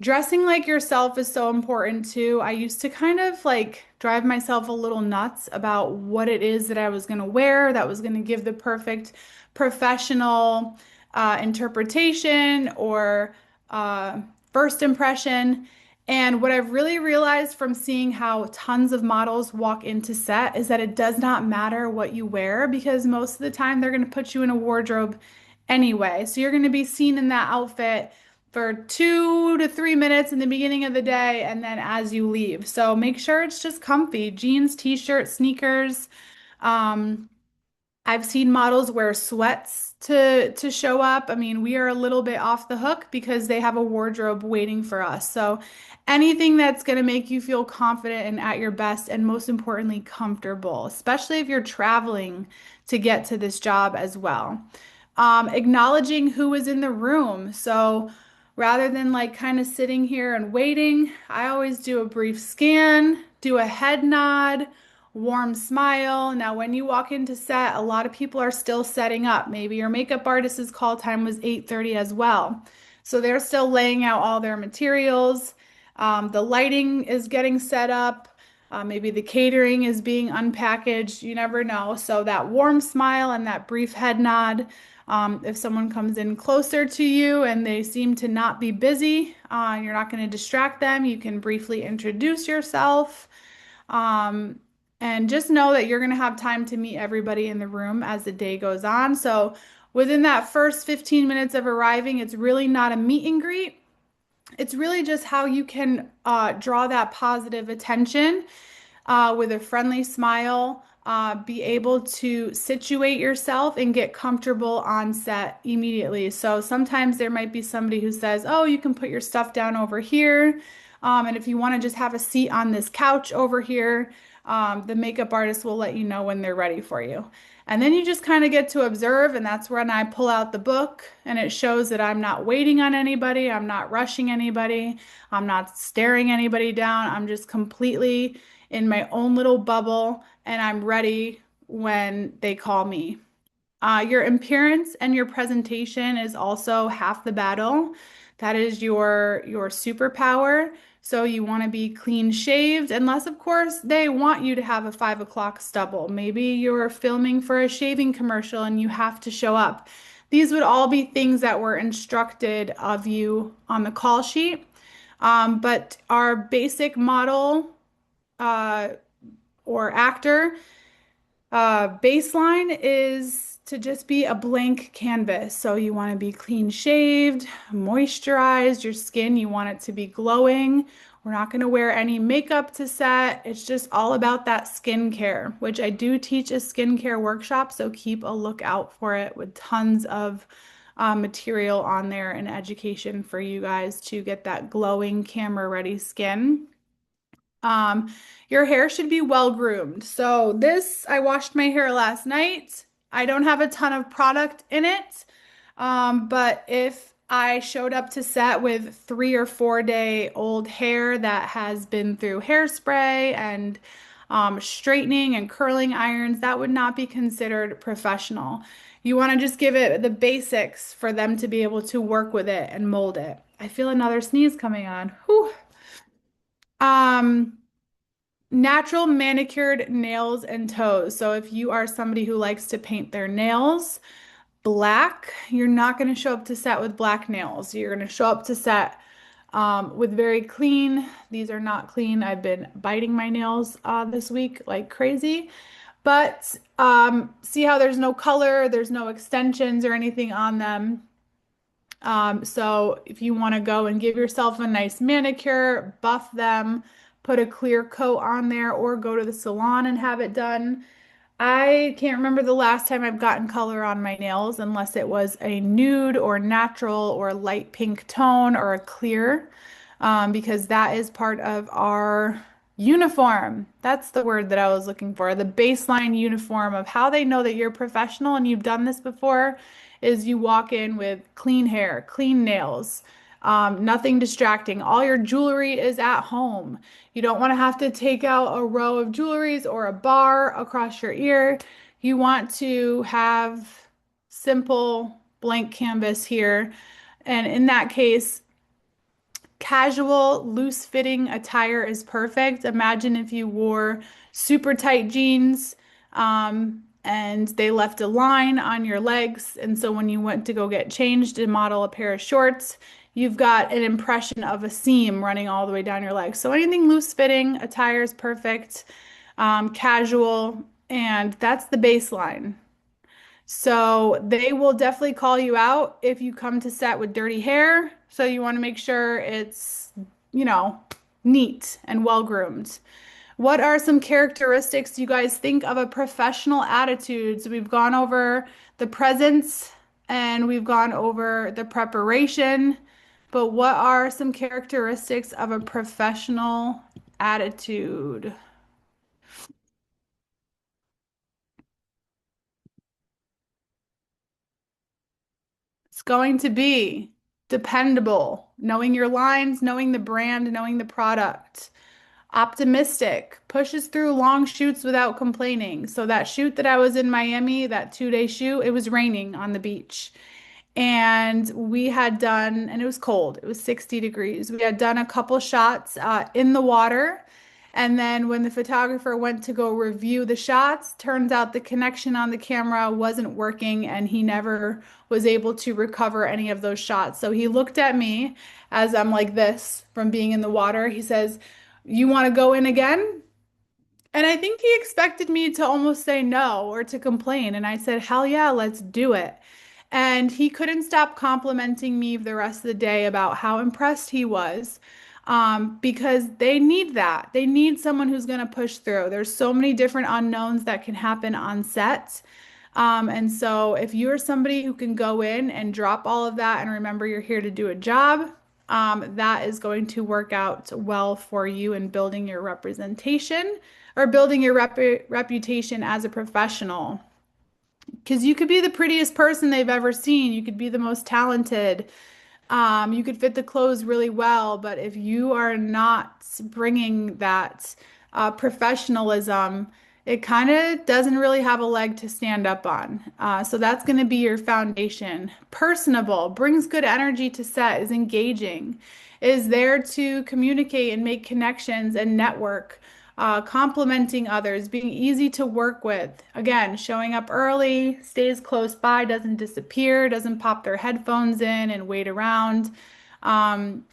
A: Dressing like yourself is so important too. I used to kind of like drive myself a little nuts about what it is that I was going to wear that was going to give the perfect professional interpretation or uh, first impression. And what I've really realized from seeing how tons of models walk into set is that it does not matter what you wear because most of the time they're going to put you in a wardrobe anyway. So you're going to be seen in that outfit for 2 to 3 minutes in the beginning of the day and then as you leave. So make sure it's just comfy. Jeans, t-shirt, sneakers. Um, I've seen models wear sweats to show up. I mean, we are a little bit off the hook because they have a wardrobe waiting for us. So anything that's going to make you feel confident and at your best and most importantly comfortable, especially if you're traveling to get to this job as well. Acknowledging who is in the room. So rather than like kind of sitting here and waiting, I always do a brief scan, do a head nod, warm smile. Now, when you walk into set, a lot of people are still setting up. Maybe your makeup artist's call time was 8:30 as well. So they're still laying out all their materials. The lighting is getting set up. Maybe the catering is being unpackaged. You never know. So that warm smile and that brief head nod. If someone comes in closer to you and they seem to not be busy, you're not going to distract them. You can briefly introduce yourself. Um, and just know that you're going to have time to meet everybody in the room as the day goes on. So within that first 15 minutes of arriving, it's really not a meet and greet. It's really just how you can draw that positive attention with a friendly smile, be able to situate yourself and get comfortable on set immediately. So sometimes there might be somebody who says, "Oh, you can put your stuff down over here." And if you want to just have a seat on this couch over here, the makeup artist will let you know when they're ready for you. And then you just kind of get to observe, and that's when I pull out the book and it shows that I'm not waiting on anybody, I'm not rushing anybody, I'm not staring anybody down. I'm just completely in my own little bubble and I'm ready when they call me. Your appearance and your presentation is also half the battle. That is your superpower. So you want to be clean shaved, unless of course they want you to have a 5 o'clock stubble. Maybe you're filming for a shaving commercial and you have to show up. These would all be things that were instructed of you on the call sheet. But our basic model uh, or actor baseline is to just be a blank canvas. So you want to be clean shaved, moisturized, your skin, you want it to be glowing. We're not going to wear any makeup to set. It's just all about that skincare, which I do teach a skincare workshop. So keep a lookout for it with tons of material on there and education for you guys to get that glowing camera ready skin. Um, your hair should be well groomed. So this, I washed my hair last night. I don't have a ton of product in it. But if I showed up to set with 3 or 4 day old hair that has been through hairspray and straightening and curling irons, that would not be considered professional. You want to just give it the basics for them to be able to work with it and mold it. I feel another sneeze coming on. Whew. Um, Natural manicured nails and toes. So if you are somebody who likes to paint their nails black, you're not going to show up to set with black nails. You're going to show up to set with very clean. These are not clean. I've been biting my nails this week like crazy. But see how there's no color, there's no extensions or anything on them. So if you want to go and give yourself a nice manicure, buff them, put a clear coat on there, or go to the salon and have it done. I can't remember the last time I've gotten color on my nails unless it was a nude or natural or light pink tone or a clear, because that is part of our uniform. That's the word that I was looking for. The baseline uniform of how they know that you're professional and you've done this before is you walk in with clean hair, clean nails, nothing distracting. All your jewelry is at home. You don't want to have to take out a row of jewelries or a bar across your ear. You want to have simple blank canvas here. And in that case, casual, loose-fitting attire is perfect. Imagine if you wore super tight jeans, and they left a line on your legs. And so when you went to go get changed and model a pair of shorts, you've got an impression of a seam running all the way down your legs. So anything loose-fitting attire is perfect, casual, and that's the baseline. So they will definitely call you out if you come to set with dirty hair. So you want to make sure it's, you know, neat and well groomed. What are some characteristics you guys think of a professional attitude? So we've gone over the presence and we've gone over the preparation, but what are some characteristics of a professional attitude? It's going to be dependable, knowing your lines, knowing the brand, knowing the product. Optimistic, pushes through long shoots without complaining. So that shoot that I was in Miami, that 2-day shoot, it was raining on the beach. And we had done, and it was cold, it was 60 degrees. We had done a couple shots in the water. And then when the photographer went to go review the shots, turns out the connection on the camera wasn't working and he never was able to recover any of those shots. So he looked at me as I'm like this from being in the water. He says, "You want to go in again?" And I think he expected me to almost say no or to complain. And I said, "Hell yeah, let's do it." And he couldn't stop complimenting me the rest of the day about how impressed he was, because they need that. They need someone who's going to push through. There's so many different unknowns that can happen on set. And so if you're somebody who can go in and drop all of that and remember you're here to do a job, that is going to work out well for you in building your representation or building your reputation as a professional. Because you could be the prettiest person they've ever seen, you could be the most talented, you could fit the clothes really well, but if you are not bringing that professionalism, it kind of doesn't really have a leg to stand up on. So that's going to be your foundation. Personable, brings good energy to set, is engaging, is there to communicate and make connections and network. Complimenting others, being easy to work with. Again, showing up early, stays close by, doesn't disappear, doesn't pop their headphones in and wait around,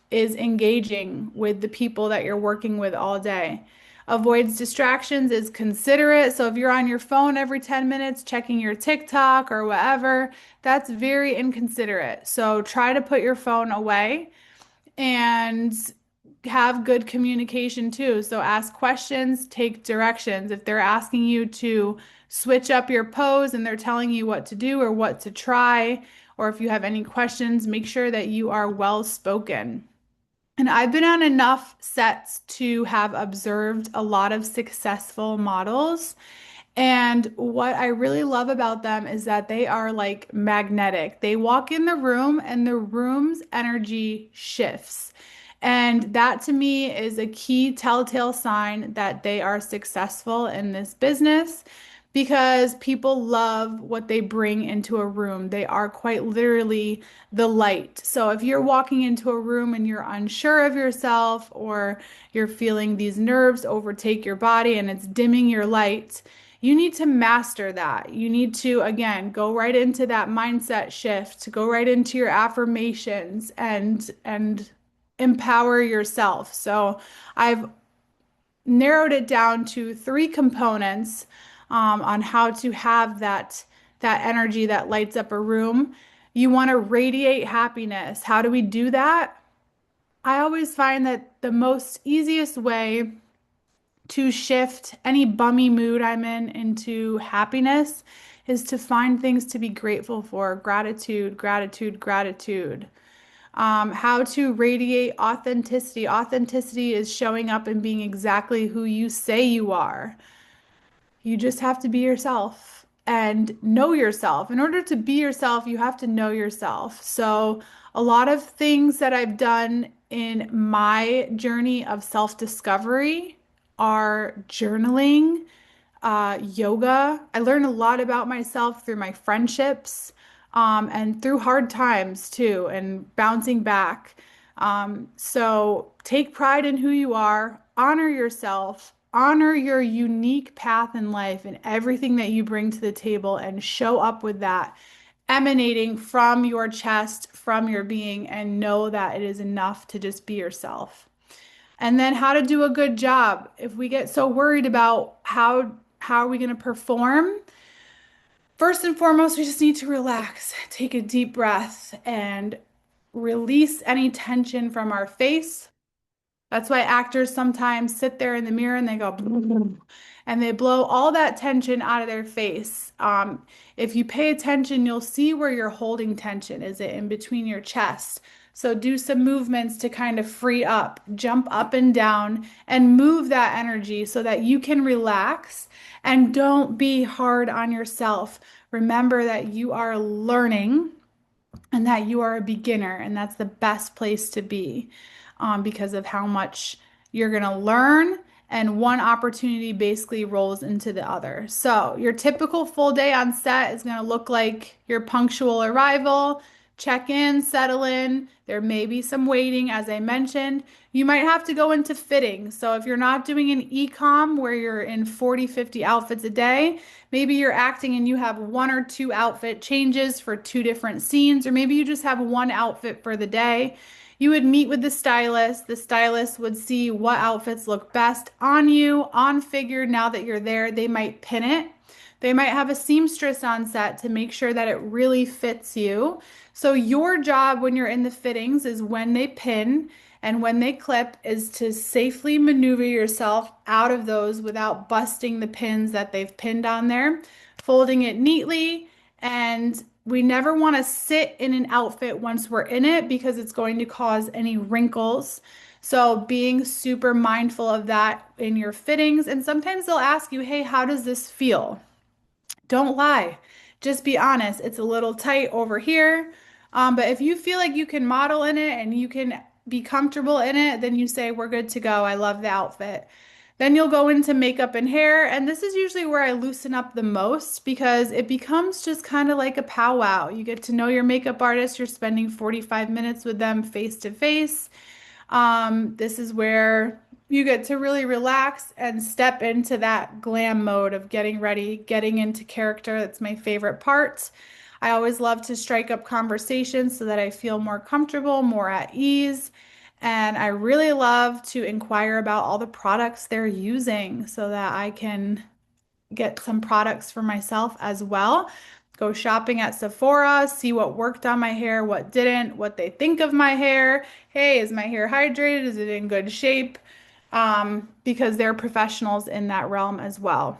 A: is engaging with the people that you're working with all day. Avoids distractions, is considerate. So if you're on your phone every 10 minutes checking your TikTok or whatever, that's very inconsiderate. So try to put your phone away and have good communication too. So ask questions, take directions. If they're asking you to switch up your pose and they're telling you what to do or what to try, or if you have any questions, make sure that you are well spoken. And I've been on enough sets to have observed a lot of successful models. And what I really love about them is that they are like magnetic. They walk in the room and the room's energy shifts. And that to me is a key telltale sign that they are successful in this business because people love what they bring into a room. They are quite literally the light. So if you're walking into a room and you're unsure of yourself or you're feeling these nerves overtake your body and it's dimming your light, you need to master that. You need to, again, go right into that mindset shift, go right into your affirmations and empower yourself. So I've narrowed it down to three components on how to have that energy that lights up a room. You want to radiate happiness. How do we do that? I always find that the most easiest way to shift any bummy mood I'm in into happiness is to find things to be grateful for. Gratitude, gratitude, gratitude. How to radiate authenticity. Authenticity is showing up and being exactly who you say you are. You just have to be yourself and know yourself. In order to be yourself, you have to know yourself. So, a lot of things that I've done in my journey of self-discovery are journaling, yoga. I learned a lot about myself through my friendships, and through hard times too, and bouncing back. So take pride in who you are, honor yourself, honor your unique path in life and everything that you bring to the table, and show up with that emanating from your chest, from your being, and know that it is enough to just be yourself. And then how to do a good job. If we get so worried about how are we going to perform, first and foremost, we just need to relax, take a deep breath, and release any tension from our face. That's why actors sometimes sit there in the mirror and they go, and they blow all that tension out of their face. If you pay attention, you'll see where you're holding tension. Is it in between your chest? So do some movements to kind of free up, jump up and down, and move that energy so that you can relax and don't be hard on yourself. Remember that you are learning and that you are a beginner, and that's the best place to be because of how much you're going to learn. And one opportunity basically rolls into the other. So, your typical full day on set is going to look like your punctual arrival, check in, settle in. There may be some waiting, as I mentioned. You might have to go into fitting. So, if you're not doing an e-com where you're in 40, 50 outfits a day, maybe you're acting and you have one or two outfit changes for two different scenes, or maybe you just have one outfit for the day. You would meet with the stylist. The stylist would see what outfits look best on you, on figure. Now that you're there, they might pin it. They might have a seamstress on set to make sure that it really fits you. So your job when you're in the fittings is when they pin and when they clip is to safely maneuver yourself out of those without busting the pins that they've pinned on there, folding it neatly. And we never want to sit in an outfit once we're in it because it's going to cause any wrinkles. So being super mindful of that in your fittings. And sometimes they'll ask you, hey, how does this feel? Don't lie. Just be honest. It's a little tight over here. But if you feel like you can model in it and you can be comfortable in it, then you say, we're good to go. I love the outfit. Then you'll go into makeup and hair. And this is usually where I loosen up the most because it becomes just kind of like a powwow. You get to know your makeup artist. You're spending 45 minutes with them face to face. This is where you get to really relax and step into that glam mode of getting ready, getting into character. That's my favorite part. I always love to strike up conversations so that I feel more comfortable, more at ease. And I really love to inquire about all the products they're using so that I can get some products for myself as well. Go shopping at Sephora, see what worked on my hair, what didn't, what they think of my hair. Hey, is my hair hydrated? Is it in good shape? Because they're professionals in that realm as well.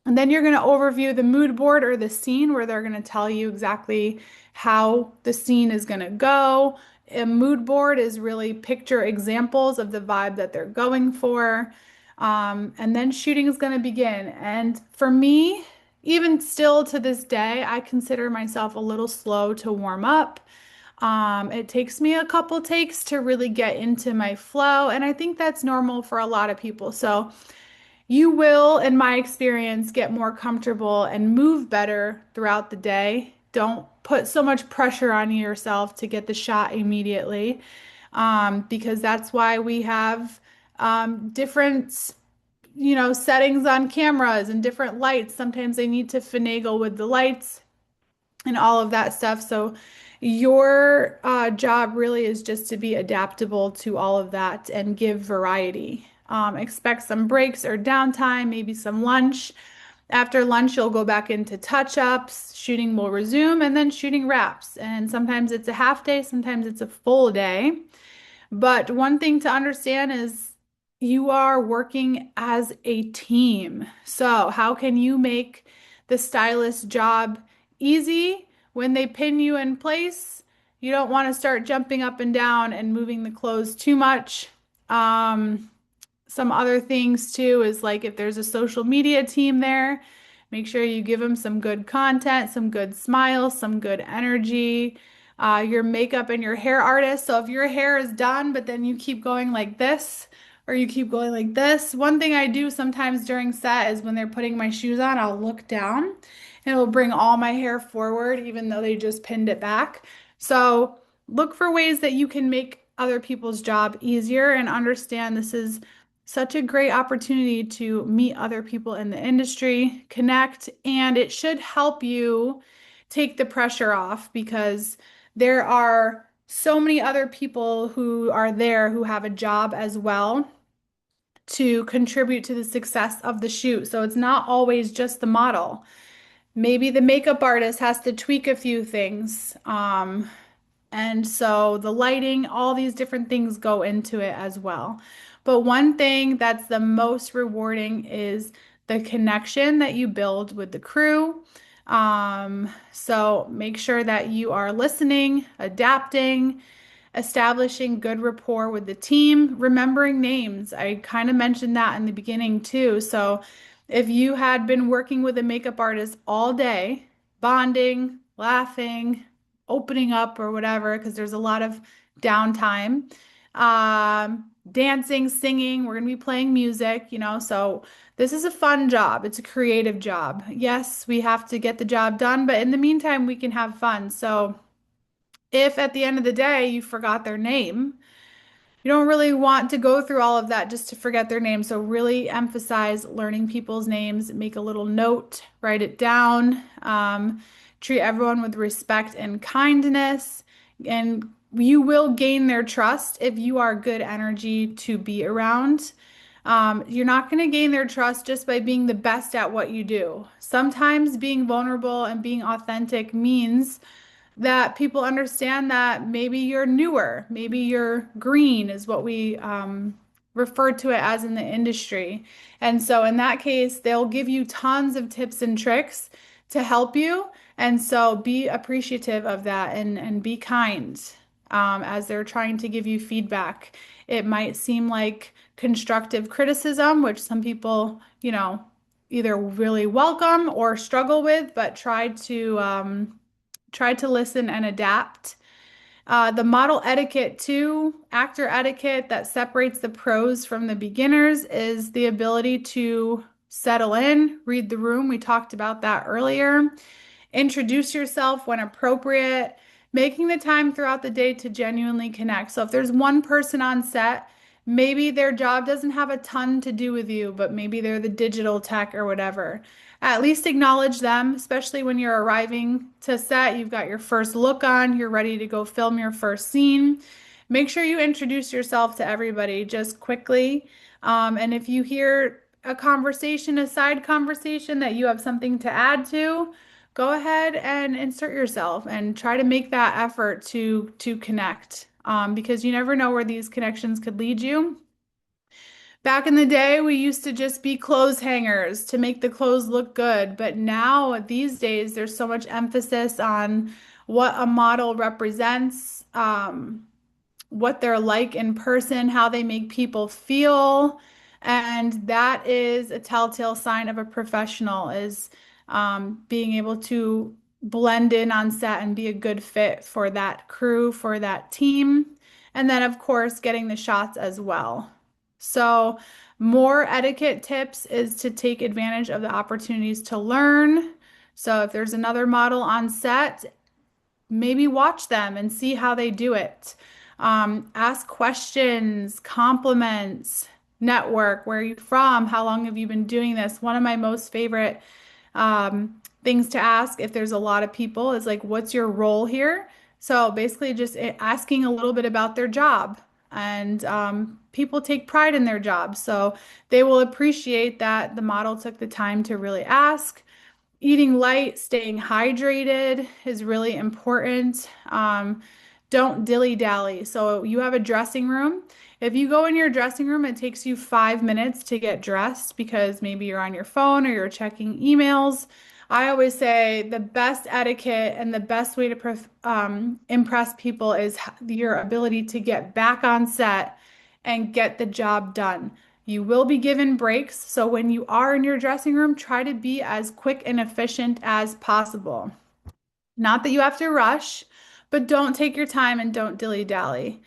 A: And then you're going to overview the mood board or the scene where they're going to tell you exactly how the scene is going to go. A mood board is really picture examples of the vibe that they're going for. And then shooting is going to begin. And for me, even still to this day, I consider myself a little slow to warm up. It takes me a couple takes to really get into my flow, and I think that's normal for a lot of people. So you will, in my experience, get more comfortable and move better throughout the day. Don't put so much pressure on yourself to get the shot immediately, because that's why we have different, settings on cameras and different lights. Sometimes they need to finagle with the lights and all of that stuff. So your job really is just to be adaptable to all of that and give variety. Expect some breaks or downtime, maybe some lunch. After lunch, you'll go back into touch-ups, shooting will resume, and then shooting wraps. And sometimes it's a half day, sometimes it's a full day. But one thing to understand is you are working as a team. So, how can you make the stylist job easy when they pin you in place? You don't want to start jumping up and down and moving the clothes too much. Some other things too is like if there's a social media team there, make sure you give them some good content, some good smiles, some good energy. Your makeup and your hair artist. So if your hair is done, but then you keep going like this, or you keep going like this. One thing I do sometimes during set is when they're putting my shoes on, I'll look down and it'll bring all my hair forward, even though they just pinned it back. So look for ways that you can make other people's job easier and understand this is such a great opportunity to meet other people in the industry, connect, and it should help you take the pressure off because there are so many other people who are there who have a job as well to contribute to the success of the shoot. So it's not always just the model. Maybe the makeup artist has to tweak a few things. And so the lighting, all these different things go into it as well. But one thing that's the most rewarding is the connection that you build with the crew. So make sure that you are listening, adapting, establishing good rapport with the team, remembering names. I kind of mentioned that in the beginning too. So if you had been working with a makeup artist all day, bonding, laughing, opening up or whatever, because there's a lot of downtime, dancing, singing, we're going to be playing music, so this is a fun job. It's a creative job. Yes, we have to get the job done, but in the meantime, we can have fun. So if at the end of the day you forgot their name, you don't really want to go through all of that just to forget their name. So really emphasize learning people's names, make a little note, write it down, treat everyone with respect and kindness, and you will gain their trust if you are good energy to be around. You're not going to gain their trust just by being the best at what you do. Sometimes being vulnerable and being authentic means that people understand that maybe you're newer, maybe you're green, is what we refer to it as in the industry. And so, in that case, they'll give you tons of tips and tricks to help you. And so, be appreciative of that and be kind as they're trying to give you feedback. It might seem like constructive criticism, which some people, either really welcome or struggle with, but try to listen and adapt. The model etiquette, too, actor etiquette that separates the pros from the beginners is the ability to settle in, read the room. We talked about that earlier. Introduce yourself when appropriate, making the time throughout the day to genuinely connect. So if there's one person on set, maybe their job doesn't have a ton to do with you, but maybe they're the digital tech or whatever. At least acknowledge them, especially when you're arriving to set. You've got your first look on, you're ready to go film your first scene. Make sure you introduce yourself to everybody just quickly. And if you hear a conversation, a side conversation that you have something to add to, go ahead and insert yourself and try to make that effort to connect, because you never know where these connections could lead you. Back in the day, we used to just be clothes hangers to make the clothes look good, but now these days there's so much emphasis on what a model represents, what they're like in person, how they make people feel. And that is a telltale sign of a professional is being able to blend in on set and be a good fit for that crew, for that team. And then, of course, getting the shots as well. So, more etiquette tips is to take advantage of the opportunities to learn. So, if there's another model on set, maybe watch them and see how they do it. Ask questions, compliments, network. Where are you from? How long have you been doing this? One of my most favorite things to ask if there's a lot of people is like, what's your role here? So basically, just asking a little bit about their job. And people take pride in their job. So they will appreciate that the model took the time to really ask. Eating light, staying hydrated is really important. Don't dilly-dally. So you have a dressing room. If you go in your dressing room, it takes you 5 minutes to get dressed because maybe you're on your phone or you're checking emails. I always say the best etiquette and the best way to impress people is your ability to get back on set and get the job done. You will be given breaks, so when you are in your dressing room, try to be as quick and efficient as possible. Not that you have to rush, but don't take your time and don't dilly-dally.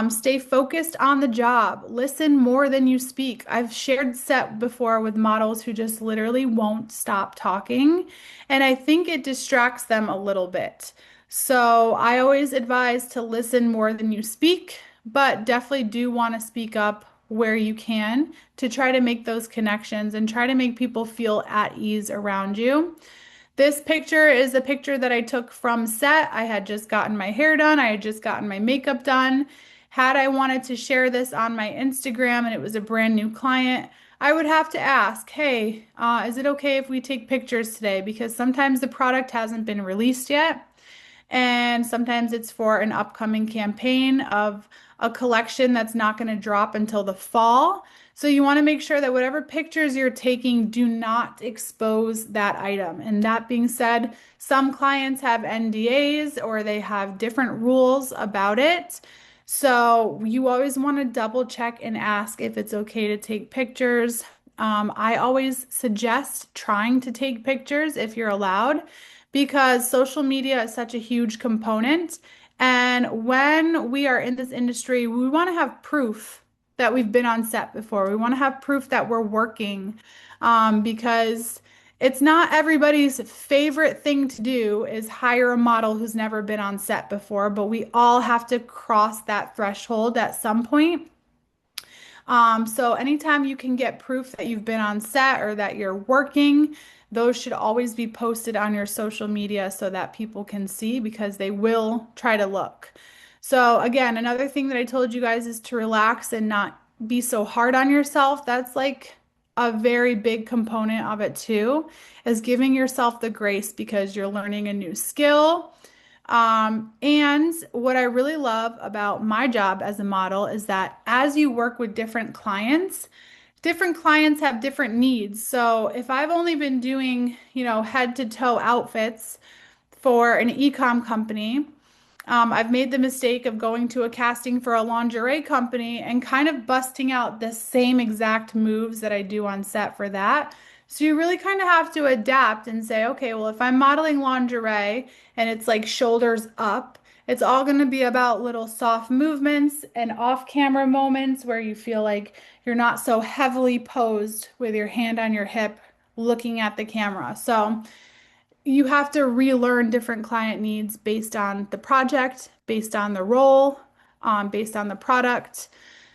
A: Stay focused on the job. Listen more than you speak. I've shared set before with models who just literally won't stop talking, and I think it distracts them a little bit. So I always advise to listen more than you speak, but definitely do want to speak up where you can to try to make those connections and try to make people feel at ease around you. This picture is a picture that I took from set. I had just gotten my hair done, I had just gotten my makeup done. Had I wanted to share this on my Instagram and it was a brand new client, I would have to ask, hey, is it okay if we take pictures today? Because sometimes the product hasn't been released yet. And sometimes it's for an upcoming campaign of a collection that's not going to drop until the fall. So you want to make sure that whatever pictures you're taking do not expose that item. And that being said, some clients have NDAs or they have different rules about it. So you always want to double check and ask if it's okay to take pictures. I always suggest trying to take pictures if you're allowed because social media is such a huge component. And when we are in this industry, we want to have proof that we've been on set before. We want to have proof that we're working because it's not everybody's favorite thing to do is hire a model who's never been on set before, but we all have to cross that threshold at some point. So anytime you can get proof that you've been on set or that you're working, those should always be posted on your social media so that people can see because they will try to look. So again, another thing that I told you guys is to relax and not be so hard on yourself. That's like a very big component of it too, is giving yourself the grace because you're learning a new skill. And what I really love about my job as a model is that as you work with different clients have different needs. So if I've only been doing, head to toe outfits for an e-com company, I've made the mistake of going to a casting for a lingerie company and kind of busting out the same exact moves that I do on set for that. So you really kind of have to adapt and say, okay, well, if I'm modeling lingerie and it's like shoulders up, it's all going to be about little soft movements and off-camera moments where you feel like you're not so heavily posed with your hand on your hip looking at the camera. So you have to relearn different client needs based on the project, based on the role, based on the product.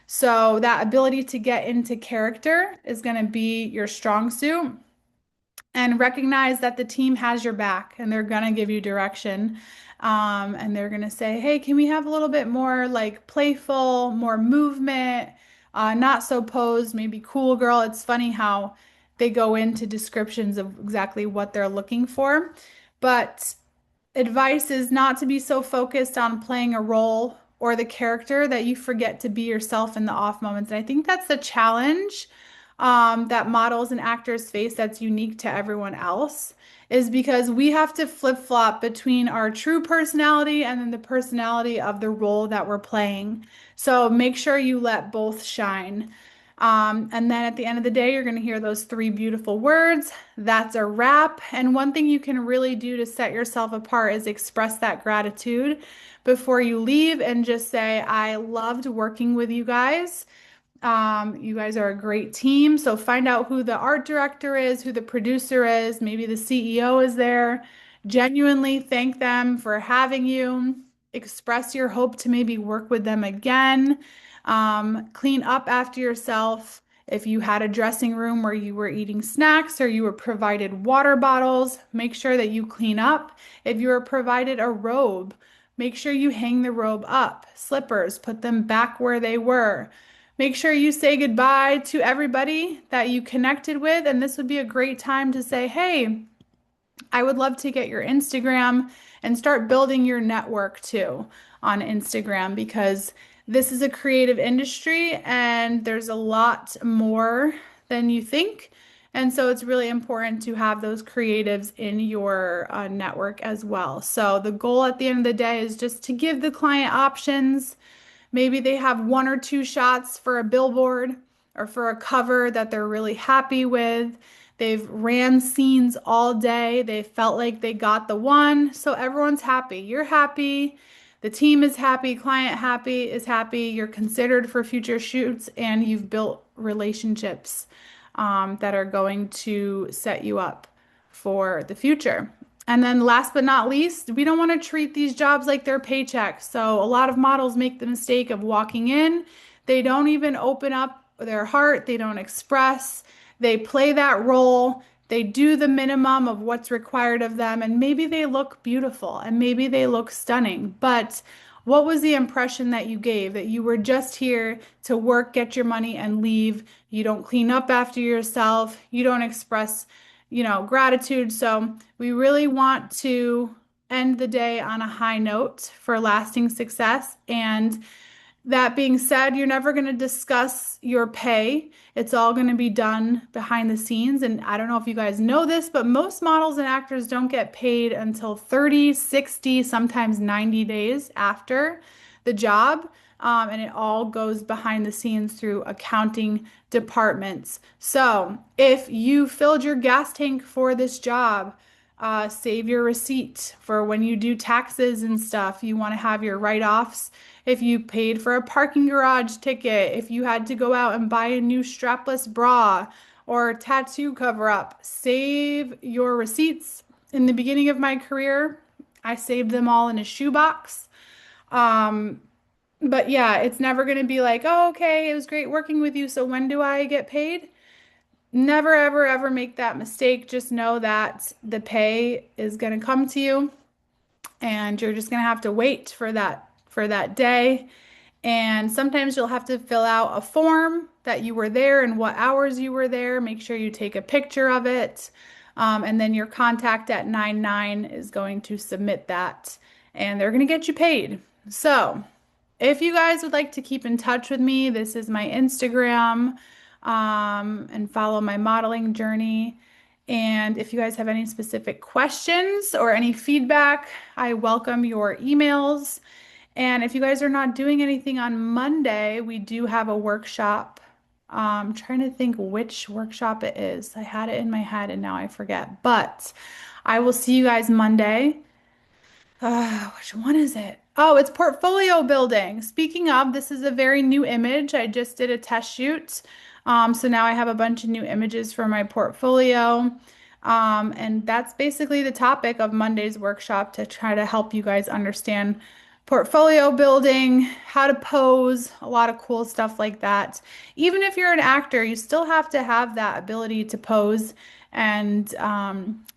A: So that ability to get into character is going to be your strong suit and recognize that the team has your back and they're going to give you direction. And they're going to say, hey, can we have a little bit more like playful, more movement, not so posed, maybe cool girl. It's funny how they go into descriptions of exactly what they're looking for. But advice is not to be so focused on playing a role or the character that you forget to be yourself in the off moments. And I think that's the challenge that models and actors face that's unique to everyone else is because we have to flip-flop between our true personality and then the personality of the role that we're playing. So make sure you let both shine. And then at the end of the day, you're going to hear those three beautiful words. That's a wrap. And one thing you can really do to set yourself apart is express that gratitude before you leave and just say, I loved working with you guys. You guys are a great team. So find out who the art director is, who the producer is, maybe the CEO is there. Genuinely thank them for having you. Express your hope to maybe work with them again. Clean up after yourself. If you had a dressing room where you were eating snacks or you were provided water bottles, make sure that you clean up. If you were provided a robe, make sure you hang the robe up. Slippers, put them back where they were. Make sure you say goodbye to everybody that you connected with, and this would be a great time to say, hey, I would love to get your Instagram and start building your network too on Instagram because this is a creative industry and there's a lot more than you think. And so it's really important to have those creatives in your network as well. So the goal at the end of the day is just to give the client options. Maybe they have one or two shots for a billboard or for a cover that they're really happy with. They've ran scenes all day. They felt like they got the one. So everyone's happy. You're happy. The team is happy. Client happy is happy. You're considered for future shoots and you've built relationships that are going to set you up for the future. And then last but not least, we don't want to treat these jobs like they're paychecks. So a lot of models make the mistake of walking in. They don't even open up their heart. They don't express. They play that role. They do the minimum of what's required of them. And maybe they look beautiful and maybe they look stunning. But what was the impression that you gave? That you were just here to work, get your money, and leave. You don't clean up after yourself. You don't express gratitude. So we really want to end the day on a high note for lasting success. And that being said, you're never going to discuss your pay. It's all going to be done behind the scenes. And I don't know if you guys know this, but most models and actors don't get paid until 30, 60, sometimes 90 days after the job. And it all goes behind the scenes through accounting departments. So if you filled your gas tank for this job, save your receipt for when you do taxes and stuff. You want to have your write-offs. If you paid for a parking garage ticket, if you had to go out and buy a new strapless bra or tattoo cover up, save your receipts. In the beginning of my career, I saved them all in a shoebox. Um, but yeah, it's never going to be like, oh, okay, it was great working with you. So when do I get paid? Never, ever, ever make that mistake. Just know that the pay is going to come to you and you're just going to have to wait for that day. And sometimes you'll have to fill out a form that you were there and what hours you were there. Make sure you take a picture of it. And then your contact at 99 is going to submit that and they're going to get you paid. So, if you guys would like to keep in touch with me, this is my Instagram, and follow my modeling journey. And if you guys have any specific questions or any feedback, I welcome your emails. And if you guys are not doing anything on Monday, we do have a workshop. I'm trying to think which workshop it is. I had it in my head and now I forget. But I will see you guys Monday. Which one is it? Oh, it's portfolio building. Speaking of, this is a very new image. I just did a test shoot. So now I have a bunch of new images for my portfolio. And that's basically the topic of Monday's workshop to try to help you guys understand portfolio building, how to pose, a lot of cool stuff like that. Even if you're an actor, you still have to have that ability to pose and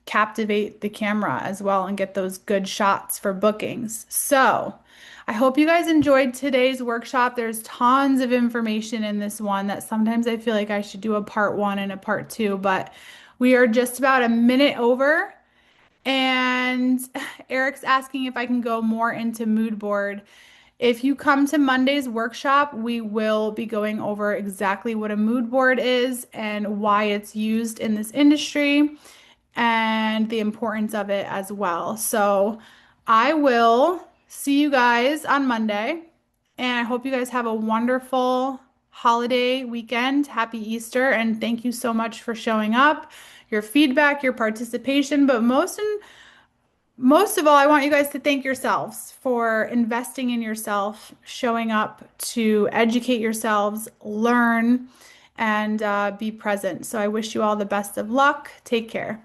A: captivate the camera as well and get those good shots for bookings. So, I hope you guys enjoyed today's workshop. There's tons of information in this one that sometimes I feel like I should do a part one and a part two, but we are just about a minute over. And Eric's asking if I can go more into mood board. If you come to Monday's workshop, we will be going over exactly what a mood board is and why it's used in this industry and the importance of it as well. So I will see you guys on Monday, and I hope you guys have a wonderful holiday weekend. Happy Easter, and thank you so much for showing up, your feedback, your participation, but most of all, I want you guys to thank yourselves for investing in yourself, showing up to educate yourselves, learn, and be present. So I wish you all the best of luck. Take care.